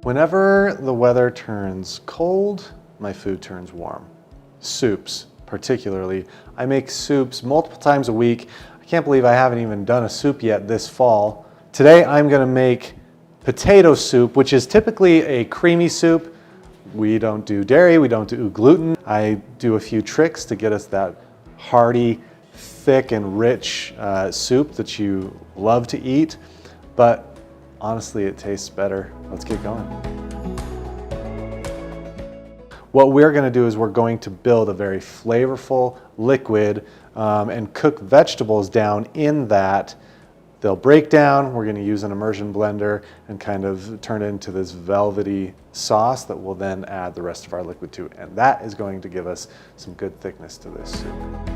Whenever the weather turns cold, my food turns warm. Soups, particularly. I make soups multiple times a week. I can't believe I haven't even done a soup yet this fall. Today I'm gonna make potato soup, which is typically a creamy soup. We don't do dairy, we don't do gluten. I do a few tricks to get us that hearty, thick and rich soup that you love to eat, but honestly, it tastes better. Let's get going. What we're going to do is we're going to build a very flavorful liquid and cook vegetables down in that. They'll break down. We're going to use an immersion blender and kind of turn it into this velvety sauce that we'll then add the rest of our liquid to. And that is going to give us some good thickness to this soup.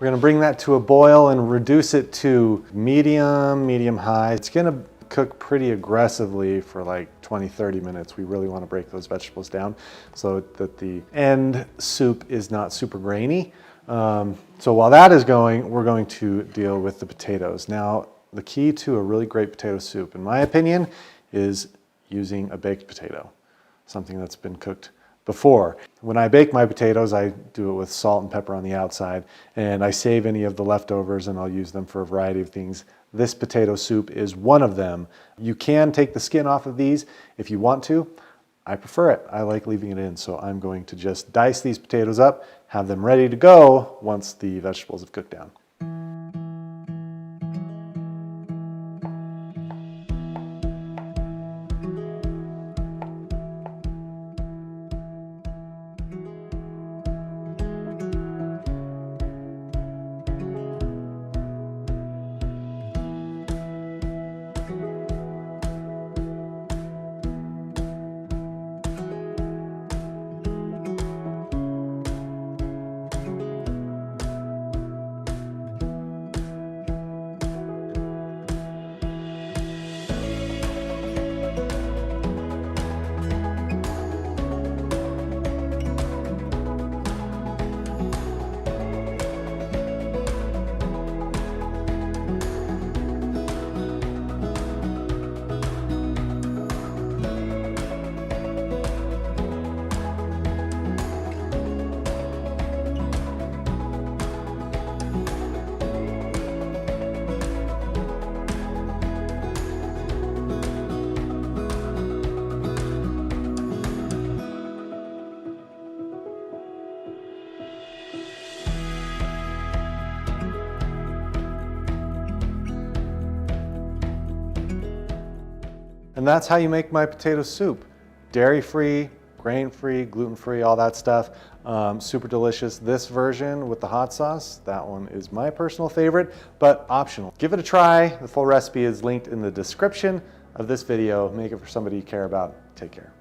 We're going to bring that to a boil and reduce it to medium high. It's going to cook pretty aggressively for like 20-30 minutes. We really want to break those vegetables down so that the end soup is not super grainy. So while that is going, we're going to deal with the potatoes. Now, the key to a really great potato soup, in my opinion, is using a baked potato, something that's been cooked before. When I bake my potatoes, I do it with salt and pepper on the outside, and I save any of the leftovers and I'll use them for a variety of things. This potato soup is one of them. You can take the skin off of these if you want to. I prefer it. I like leaving it in, so I'm going to just dice these potatoes up, have them ready to go once the vegetables have cooked down. And that's how you make my potato soup. Dairy-free, grain-free, gluten-free, all that stuff. Super delicious. This version with the hot sauce, that one is my personal favorite, but optional. Give it a try. The full recipe is linked in the description of this video. Make it for somebody you care about. Take care.